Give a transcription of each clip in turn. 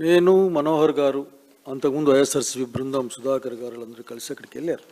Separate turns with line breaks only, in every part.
నేను మనోహర్ గారు అంతకుముందు వైఎస్ఆర్సీపీ బృందం సుధాకర్ గారు అందరూ కలిసి అక్కడికి వెళ్ళారు.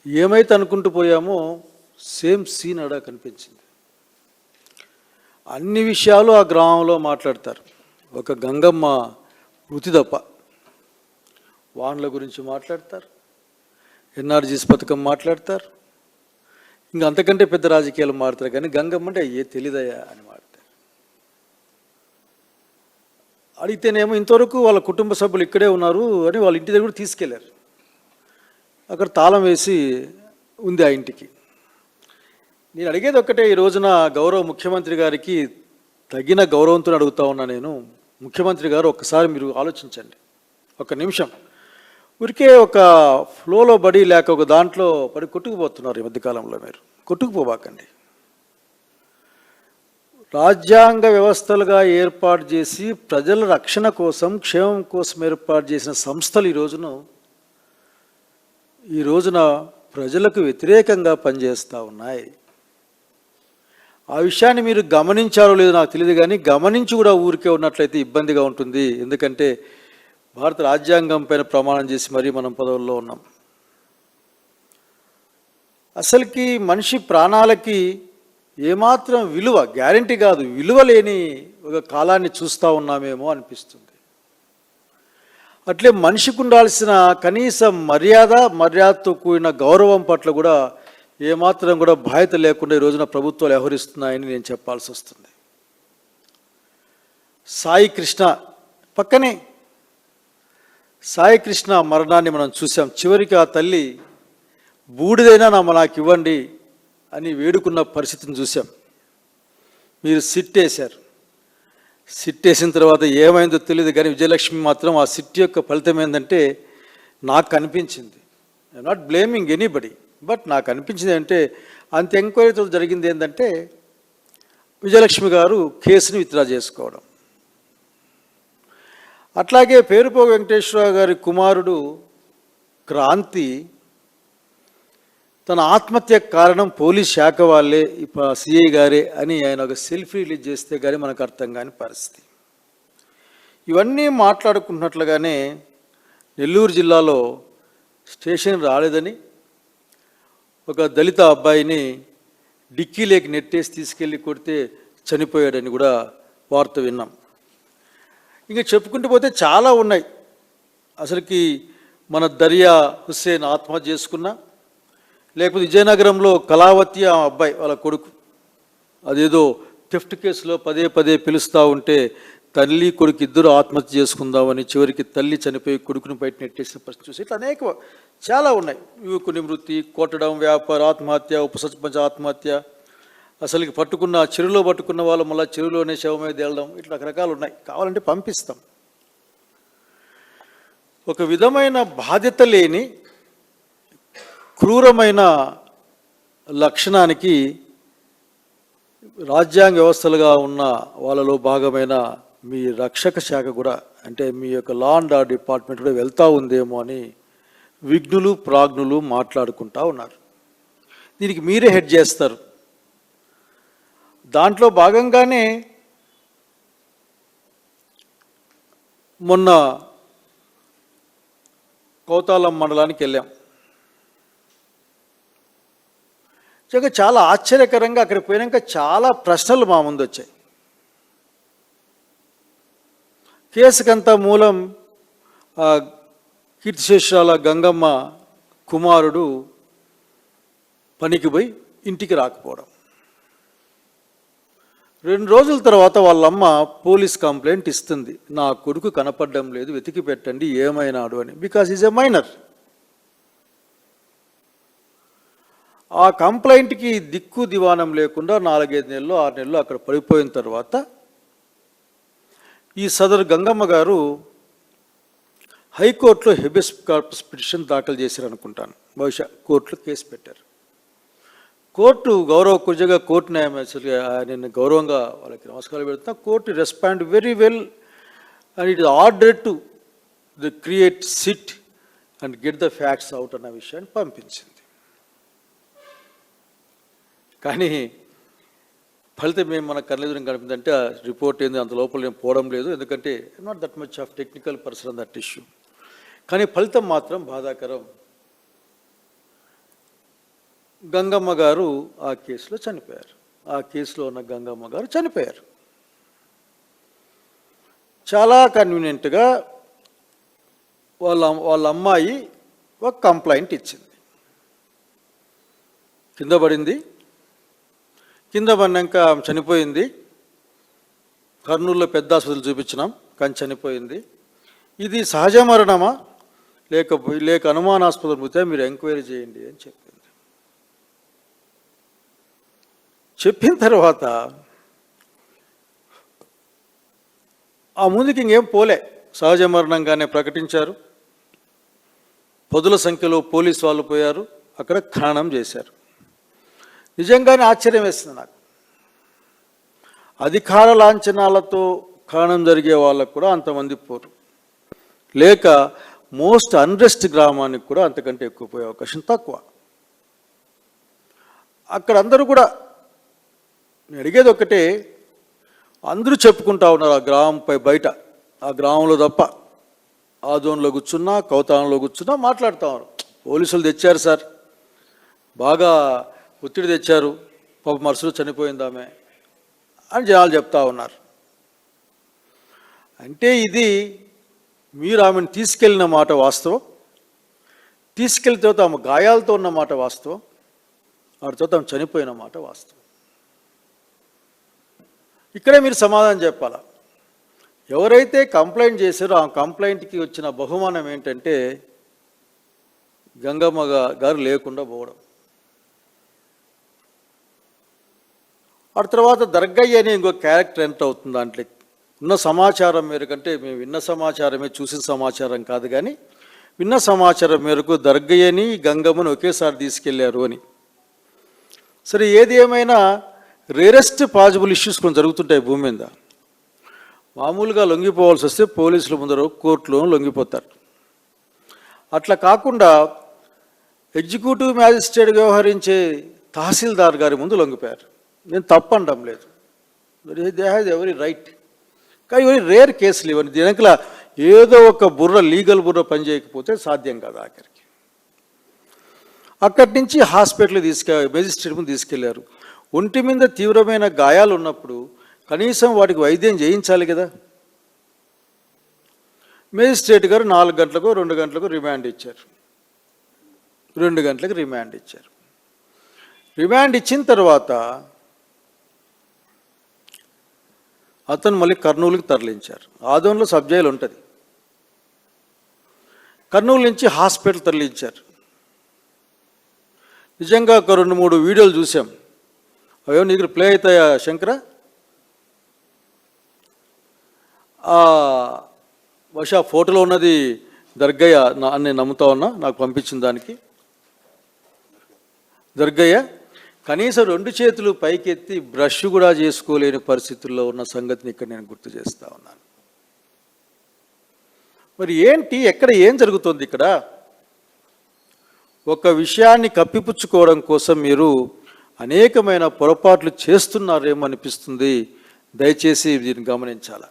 ఏమైతే అనుకుంటూ పోయామో సేమ్ సీన్ అడా కనిపించింది. అన్ని విషయాలు ఆ గ్రామంలో మాట్లాడతారు. ఒక గంగమ్మ వృత్తి తప్ప వాన్ల గురించి మాట్లాడతారు, ఎన్ఆర్జీస్ పథకం మాట్లాడతారు, ఇంకా అంతకంటే పెద్ద రాజకీయాలు మాట్లాడతారు. కానీ గంగమ్మ అంటే తెలీదయా అని మాట్లాడతారు. అడిగితేనేమో ఇంతవరకు వాళ్ళ కుటుంబ సభ్యులు ఇక్కడే ఉన్నారు అని వాళ్ళ ఇంటి దగ్గర తీసుకెళ్లారు. అక్కడ తాళం వేసి ఉంది ఆ ఇంటికి. నేను అడిగేది ఒక్కటే, ఈ రోజున గౌరవ ముఖ్యమంత్రి గారికి తగిన గౌరవంతో అడుగుతా ఉన్నా నేను. ముఖ్యమంత్రి గారు ఒక్కసారి మీరు ఆలోచించండి, ఒక నిమిషం. ఊరికే ఒక ఫ్లోలో పడి లేక ఒక దాంట్లో పడి కొట్టుకుపోతున్నారు ఈ మధ్యకాలంలో. మీరు కొట్టుకుపోబాకండి. రాజ్యాంగ వ్యవస్థలుగా ఏర్పాటు చేసి ప్రజల రక్షణ కోసం, క్షేమం కోసం ఏర్పాటు చేసిన సంస్థలు ఈ రోజున ప్రజలకు వ్యతిరేకంగా పనిచేస్తూ ఉన్నాయి. ఆ విషయాన్ని మీరు గమనించారో లేదో నాకు తెలియదు, కానీ గమనించి కూడా ఊరికే ఉన్నట్లయితే ఇబ్బందిగా ఉంటుంది. ఎందుకంటే భారత రాజ్యాంగం పైన ప్రమాణం చేసి మరీ మనం పదవుల్లో ఉన్నాం. అసలుకి మనిషి ప్రాణాలకి ఏమాత్రం విలువ, గ్యారంటీ కాదు, విలువ లేని ఒక కాలాన్ని చూస్తూ ఉన్నామేమో అనిపిస్తుంది. అట్లే మనిషికి ఉండాల్సిన కనీస మర్యాదతో కూడిన గౌరవం పట్ల కూడా ఏమాత్రం కూడా బాధ్యత లేకుండా ఈ రోజున ప్రభుత్వాలు వ్యవహరిస్తున్నాయని నేను చెప్పాల్సి వస్తుంది. సాయి కృష్ణ పక్కనే సాయి కృష్ణ మరణాన్ని మనం చూసాం. చివరికి ఆ తల్లి బూడిదైనా నాకు ఇవ్వండి అని వేడుకున్న పరిస్థితిని చూసాం. మీరు సిట్ వేశారు. సిట్ వేసిన తర్వాత ఏమైందో తెలియదు, కానీ విజయలక్ష్మి మాత్రం ఆ సిట్ యొక్క ఫలితం ఏంటంటే నాకు అనిపించింది, I'm not blaming anybody, but నాకు అనిపించింది అంటే అంత ఎంక్వైరీతో జరిగింది ఏంటంటే విజయలక్ష్మి గారు కేసుని విత్డ్రా చేసుకోవడం. అట్లాగే పేరుపోగు వెంకటేశ్వరరావు గారి కుమారుడు క్రాంతి తన ఆత్మహత్యకు కారణం పోలీస్ శాఖ వాళ్ళే, సిఐ గారే అని ఆయన ఒక సెల్ఫీ రిలీజ్ చేస్తే కానీ మనకు అర్థం కాని పరిస్థితి. ఇవన్నీ మాట్లాడుకుంటున్నట్లుగానే నెల్లూరు జిల్లాలో స్టేషన్ రాలేదని ఒక దళిత అబ్బాయిని డిక్కీలోకి నెట్టేసి తీసుకెళ్ళి కొడితే చనిపోయాడని కూడా వార్త విన్నాం. ఇంకా చెప్పుకుంటూ పోతే చాలా ఉన్నాయి. అసలుకి మన దరియా హుస్సేన్ ఆత్మహత్య చేసుకున్నా, లేకపోతే విజయనగరంలో కళావతి ఆ అబ్బాయి వాళ్ళ కొడుకు అదేదో థెఫ్ట్ కేసులో పదే పిలుస్తూ ఉంటే తల్లి కొడుకు ఇద్దరు ఆత్మహత్య చేసుకుందామని చివరికి తల్లి చనిపోయి కొడుకుని బయట నెట్టేసిన పరిస్థితి చూసి ఇట్లా అనేక చాలా ఉన్నాయి. యువకుని మృతి, కొట్టడం, వ్యాపార ఆత్మహత్య, ఉపసర్పంచ ఆత్మహత్య, అసలుకి చెరువులో పట్టుకున్న వాళ్ళు మళ్ళీ చెరువులోనే శవమే తేలడం, ఇట్లా రకరకాలు ఉన్నాయి. కావాలంటే పంపిస్తాం. ఒక విధమైన బాధ్యత లేని క్రూరమైన లక్షణానికి రాజ్యాంగ వ్యవస్థలుగా ఉన్న వాళ్ళలో భాగమైన మీ రక్షక శాఖ కూడా, అంటే మీ యొక్క లా అండ్ ఆర్డర్ డిపార్ట్మెంట్ కూడా వెళ్తూ ఉందేమో అని విఘ్నులు ప్రాజ్ఞులు మాట్లాడుకుంటూ ఉన్నారు. దీనికి మీరే హెడ్ చేస్తారు. దాంట్లో భాగంగానే మొన్న కౌతాలం మండలానికి వెళ్ళాం. చాలా ఆశ్చర్యకరంగా అక్కడికి పోయాక చాలా ప్రశ్నలు మా ముందు వచ్చాయి. కేసుకంతా మూలం కీర్తిశేషాల గంగమ్మ కుమారుడు పనికి పోయి ఇంటికి రాకపోవడం. 2 రోజుల తర్వాత వాళ్ళమ్మ పోలీస్ కంప్లైంట్ ఇస్తుంది, నా కొడుకు కనపడడం లేదు, వెతికి పెట్టండి ఏమైనాడు అని. Because is a minor. ఆ కంప్లైంట్కి దిక్కు దివానం లేకుండా 4-5 నెలలు 6 నెలలు అక్కడ పడిపోయిన తర్వాత ఈ సదరు గంగమ్మ గారు హైకోర్టులో హెబియస్ కార్పస్ పిటిషన్ దాఖలు చేశారు అనుకుంటాను. బహుశా కోర్టులో కేసు పెట్టారు. కోర్టు కుజగా కోర్టు న్యాయమూర్తి, నేను గౌరవంగా వాళ్ళకి నమస్కారం పెడుతున్నా. Court respond very well and it is order to create SIT and get the facts out అన్న విషయాన్ని పంపించింది. కానీ ఫలితం ఏం మన కళ్ళెదురు కనిపిందంటే ఆ రిపోర్ట్ ఏంది అంత లోపల నేను పోవడం లేదు, ఎందుకంటే not that much of technical person on that issue. కానీ ఫలితం మాత్రం బాధాకరం. గంగమ్మ గారు ఆ కేసులో చనిపోయారు. ఆ కేసులో ఉన్న గంగమ్మ గారు చనిపోయారు. చాలా కన్వీనియంట్గా వాళ్ళ అమ్మాయి ఒక కంప్లైంట్ ఇచ్చింది. కింద పడింది, కింద పడినాక ఆమె చనిపోయింది. కర్నూలులో పెద్ద ఆసుపత్రులు చూపించినాం కానీ చనిపోయింది. ఇది సహజ మరణమా లేక అనుమానాస్పదం పోతే మీరు ఎంక్వైరీ చేయండి అని చెప్పింది. చెప్పిన తర్వాత ఆ ముందుకి ఇంకేం పోలే, సహజ మరణంగానే ప్రకటించారు. పదుల సంఖ్యలో పోలీసు వాళ్ళు పోయారు, అక్కడ ఖననం చేశారు. నిజంగానే ఆశ్చర్యం వేస్తుంది నాకు. అధికార లాంఛనాలతో ఖననం జరిగే వాళ్ళకు కూడా అంతమంది పోరు, లేక మోస్ట్ అన్రెస్ట్ గ్రామానికి కూడా అంతకంటే ఎక్కువ పోయే అవకాశం తక్కువ. అక్కడ అందరూ కూడా నేను అడిగేది ఒకటే, అందరూ చెప్పుకుంటా ఉన్నారు ఆ గ్రామంపై బయట, ఆ గ్రామంలో తప్ప ఆదోన్లో కూర్చున్నా కౌతానంలో కూర్చున్నా మాట్లాడుతూ ఉన్నారు. పోలీసులు తెచ్చారు సార్, బాగా ఒత్తిడి తెచ్చారు, పాప మరుసలు చనిపోయిందామే అని జనాలు చెప్తా ఉన్నారు. అంటే ఇది మీరు ఆమెను తీసుకెళ్ళిన మాట వాస్తవం, తీసుకెళ్ళిన తర్వాత ఆమె గాయాలతో ఉన్న మాట వాస్తవం, వాటి తర్వాత ఆమె చనిపోయిన మాట వాస్తవం. ఇక్కడే మీరు సమాధానం చెప్పాలా. ఎవరైతే కంప్లైంట్ చేశారో ఆ కంప్లైంట్కి వచ్చిన బహుమానం ఏంటంటే గంగమ్మ గారు లేకుండా పోవడం. ఆ తర్వాత దర్గయ్య అని ఇంకో క్యారెక్టర్ ఎంటర్ అవుతుంది. దాంట్లో ఉన్న సమాచారం మేరకంటే మేము విన్న సమాచారమే, చూసిన సమాచారం కాదు, కానీ విన్న సమాచారం మేరకు దర్గయ్యని గంగమ్మని ఒకేసారి తీసుకెళ్లారు అని. సరే, ఏది ఏమైనా రేరెస్ట్ పాసిబుల్ ఇష్యూస్ కొన్ని జరుగుతుంటాయి భూమి మీద. మామూలుగా లొంగిపోవాల్సి వస్తే పోలీసుల ముందర కోర్టులో లొంగిపోతారు. అట్లా కాకుండా ఎగ్జిక్యూటివ్ మ్యాజిస్ట్రేట్ వ్యవహరించే తహసీల్దార్ గారి ముందు లొంగిపోయారు. నేను తప్పనడం లేదు, దే హ్యాజ్ ఎవరీ రైట్. కానీ ఇవన్నీ రేర్ కేసులు. ఇవన్నీ దీనికల ఏదో ఒక లీగల్ బుర్ర పనిచేయకపోతే సాధ్యం కాదు. ఆఖరికి అక్కడి నుంచి హాస్పిటల్ మెజిస్ట్రేట్ ముందు తీసుకెళ్లారు. ఒంటి మీద తీవ్రమైన గాయాలు ఉన్నప్పుడు కనీసం వాటికి వైద్యం చేయించాలి కదా. మెజిస్ట్రేట్ గారు 4 గంటలకు 2 గంటలకు రిమాండ్ ఇచ్చారు. 2 గంటలకు రిమాండ్ ఇచ్చారు. రిమాండ్ ఇచ్చిన తర్వాత అతను మళ్ళీ కర్నూలుకి తరలించారు. ఆదోన్లో సబ్ జైలు ఉంటుంది. కర్నూలు నుంచి హాస్పిటల్ తరలించారు. నిజంగా ఒక 2-3 వీడియోలు చూసాం. అవేమో నీకు ప్లే అవుతాయా శంకర? బహుశా ఫోటోలో ఉన్నది దర్గయ్య అని నేను నమ్ముతా ఉన్నా, నాకు పంపించిన దానికి. దర్గయ్య కనీసం 2 చేతులు పైకెత్తి బ్రష్ కూడా చేసుకోలేని పరిస్థితుల్లో ఉన్న సంగతిని ఇక్కడ నేను గుర్తు చేస్తూ ఉన్నాను. మరి ఏంటి, ఎక్కడ ఏం జరుగుతుంది ఇక్కడ? ఒక విషయాన్ని కప్పిపుచ్చుకోవడం కోసం మీరు అనేకమైన పొరపాట్లు చేస్తున్నారేమో అనిపిస్తుంది. దయచేసి దీన్ని గమనించాలి.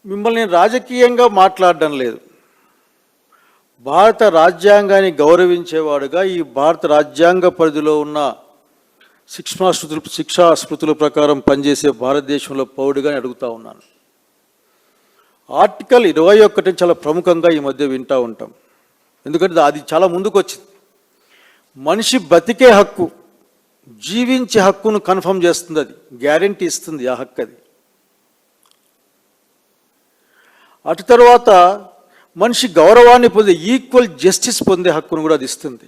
మిమ్మల్ని నేను రాజకీయంగా మాట్లాడడం లేదు. భారత రాజ్యాంగాన్ని గౌరవించేవాడుగా ఈ భారత రాజ్యాంగ పరిధిలో ఉన్న శిక్షా స్మృతుల ప్రకారం పనిచేసే భారతదేశంలో పౌరుడిగా అడుగుతూ ఉన్నాను. ఆర్టికల్ 21 చాలా ప్రముఖంగా ఈ మధ్య వింటూ ఉంటాం. ఎందుకంటే అది చాలా ముందుకు వచ్చింది. మనిషి బతికే హక్కు, జీవించే హక్కును కన్ఫర్మ్ చేస్తుంది, అది గ్యారెంటీ ఇస్తుంది ఆ హక్కు. అది అటు తర్వాత మనిషి గౌరవాన్ని పొందే ఈక్వల్ జస్టిస్ పొందే హక్కును కూడా అది ఇస్తుంది.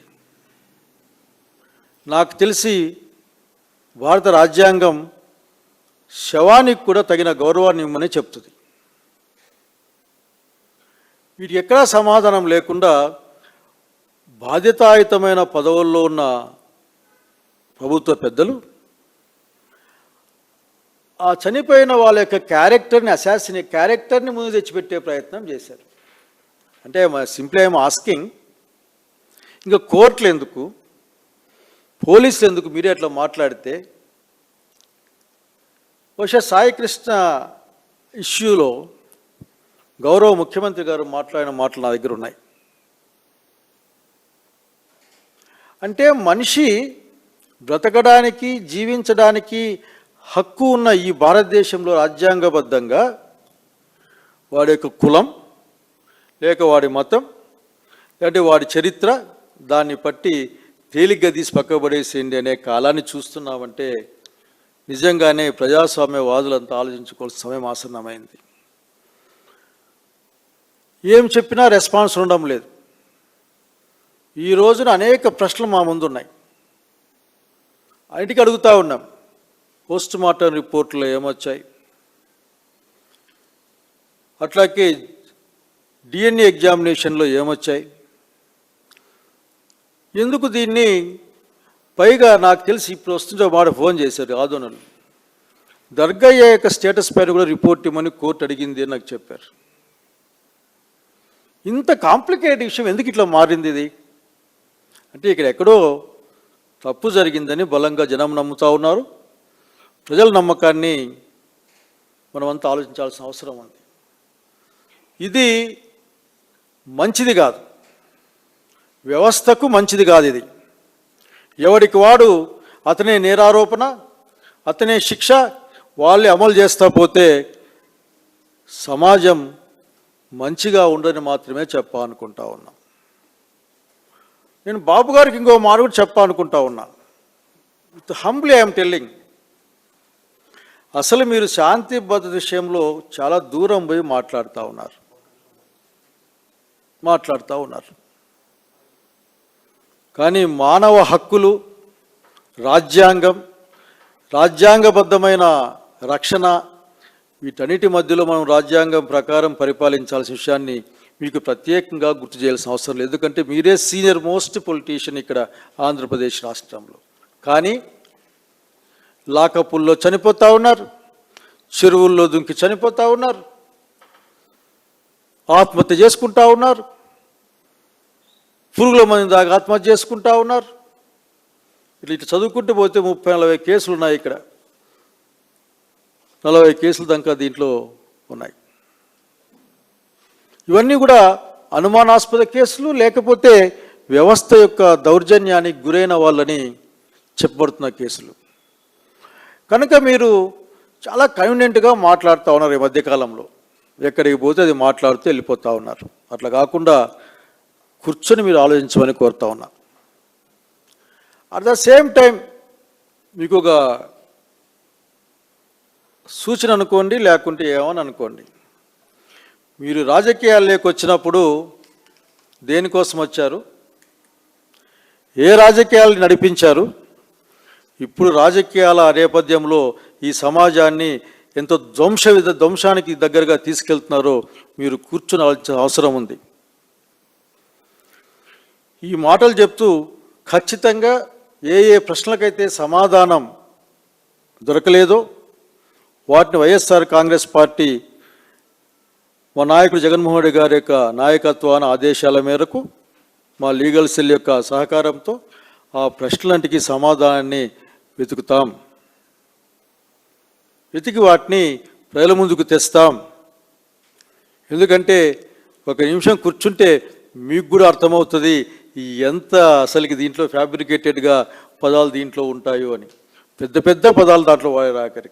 నాకు తెలిసి భారత రాజ్యాంగం శవానికి కూడా తగిన గౌరవాన్ని ఇవ్వమని చెప్తుంది. వీటికి ఎక్కడా సమాధానం లేకుండా బాధ్యతాయుతమైన పదవుల్లో ఉన్న ప్రభుత్వ పెద్దలు ఆ చనిపోయిన వాళ్ళ యొక్క క్యారెక్టర్ని ముందు తెచ్చిపెట్టే ప్రయత్నం చేశారు. అంటే సింప్లీ ఐఎమ్ ఆస్కింగ్, ఇంకా కోర్టులు ఎందుకు, పోలీసులు ఎందుకు? మీరే అట్లా మాట్లాడితే బహుశా సాయి కృష్ణ ఇష్యూలో గౌరవ ముఖ్యమంత్రి గారు మాట్లాడిన మాటలు నా దగ్గర ఉన్నాయి. అంటే మనిషి బ్రతకడానికి, జీవించడానికి హక్కు ఉన్న ఈ భారతదేశంలో రాజ్యాంగబద్ధంగా వాడి యొక్క కులం, లేక వాడి మతం, లేదంటే వాడి చరిత్ర, దాన్ని బట్టి తేలిగ్గా తీసి పక్కబడేసేయండి అనే కాలాన్ని చూస్తున్నామంటే నిజంగానే ప్రజాస్వామ్యవాదులంతా ఆలోచించుకోవాల్సిన సమయం ఆసన్నమైంది. ఏం చెప్పినా రెస్పాన్స్ ఉండడం లేదు. ఈ రోజున అనేక ప్రశ్నలు మా ముందున్నాయి. అన్నిటికీ అడుగుతూ ఉన్నాం. పోస్ట్ మార్టం రిపోర్ట్లో ఏమొచ్చాయి, అట్లాగే డిఎన్ఏ ఎగ్జామినేషన్లో ఏమొచ్చాయి, ఎందుకు దీన్ని, పైగా నాకు తెలిసి ఇప్పుడు వస్తుంటే మాట ఫోన్ చేశారు ఆదోనలు, దర్గయ్య యొక్క స్టేటస్ పైన కూడా రిపోర్ట్ ఇవ్వమని కోర్టు అడిగింది అని నాకు చెప్పారు. ఇంత కాంప్లికేటెడ్ విషయం ఎందుకు ఇట్లా మారింది ఇది అంటే, ఇక్కడ ఎక్కడో తప్పు జరిగిందని బలంగా జనం నమ్ముతూ ఉన్నారు. ప్రజల నమ్మకాన్ని మనమంతా ఆలోచించాల్సిన అవసరం ఉంది. ఇది మంచిది కాదు, వ్యవస్థకు మంచిది కాదు. ఇది ఎవడికి వాడు అతనే నేరారోపణ, అతనే శిక్ష, వాళ్ళే అమలు చేస్తా పోతే సమాజం మంచిగా ఉండని మాత్రమే చెప్పాలనుకుంటా ఉన్నా. నేను బాబు గారికి ఇంకో మాట కూడా చెప్పాలనుకుంటా ఉన్నా. విత్ హంబ్లీ ఐఎమ్ టెల్లింగ్, అసలు మీరు శాంతి భద్రత విషయంలో చాలా దూరం పోయి మాట్లాడుతూ ఉన్నారు. కానీ మానవ హక్కులు, రాజ్యాంగం, రాజ్యాంగబద్ధమైన రక్షణ, వీటన్నిటి మధ్యలో మనం రాజ్యాంగం ప్రకారం పరిపాలించాల్సిన విషయాన్ని మీకు ప్రత్యేకంగా గుర్తు చేయాల్సిన అవసరం లేదు. ఎందుకంటే మీరే సీనియర్ మోస్ట్ పొలిటీషియన్ ఇక్కడ ఆంధ్రప్రదేశ్ రాష్ట్రంలో. కానీ లాకపుల్లో చనిపోతూ ఉన్నారు, చెరువుల్లో దుంకి చనిపోతూ ఉన్నారు, ఆత్మహత్య చేసుకుంటా ఉన్నారు, పురుగుల మంది దాకా ఆత్మహత్య చేసుకుంటా ఉన్నారు. ఇట్లా చదువుకుంటూ పోతే 30-40 కేసులు ఉన్నాయి. ఇక్కడ 40 కేసులు దాకా దీంట్లో ఉన్నాయి. ఇవన్నీ కూడా అనుమానాస్పద కేసులు, లేకపోతే వ్యవస్థ యొక్క దౌర్జన్యానికి గురైన వాళ్ళని చెప్పబడుతున్న కేసులు. కనుక మీరు చాలా కన్వీనియంట్గా మాట్లాడుతూ ఉన్నారు ఈ మధ్యకాలంలో. ఎక్కడికి పోతే అది మాట్లాడుతూ వెళ్ళిపోతూ ఉన్నారు. అట్లా కాకుండా కూర్చొని మీరు ఆలోచించమని కోరుతా ఉన్నా. అట్ ద సేమ్ టైం మీకు ఒక సూచన అనుకోండి, లేకుంటే ఏమని అనుకోండి. మీరు రాజకీయాల్లోకి వచ్చినప్పుడు దేనికోసం వచ్చారు, ఏ రాజకీయాలు నడిపించారు, ఇప్పుడు రాజకీయాల నేపథ్యంలో ఈ సమాజాన్ని ఎంతో ధ్వంసానికి దగ్గరగా తీసుకెళ్తున్నారో మీరు కూర్చుని ఆలోచించాల్సిన అవసరం ఉంది. ఈ మాటలు చెప్తూ ఖచ్చితంగా ఏ ప్రశ్నలకైతే సమాధానం దొరకలేదో వాటిని వైఎస్ఆర్ కాంగ్రెస్ పార్టీ మా నాయకుడు జగన్మోహన్ రెడ్డి గారి యొక్క నాయకత్వాన ఆదేశాల మేరకు మా లీగల్ సెల్ యొక్క సహకారంతో ఆ ప్రశ్నలంటికి సమాధానాన్ని వెతుకుతాం, వెతికి వాటిని ప్రజల ముందుకు తెస్తాం. ఎందుకంటే ఒక నిమిషం కూర్చుంటే మీకు కూడా అర్థమవుతుంది ఎంత అసలుకి దీంట్లో ఫ్యాబ్రికేటెడ్గా పదాలు దీంట్లో ఉంటాయో అని. పెద్ద పెద్ద పదాలు దాంట్లో వాడారు ఆఖరికి.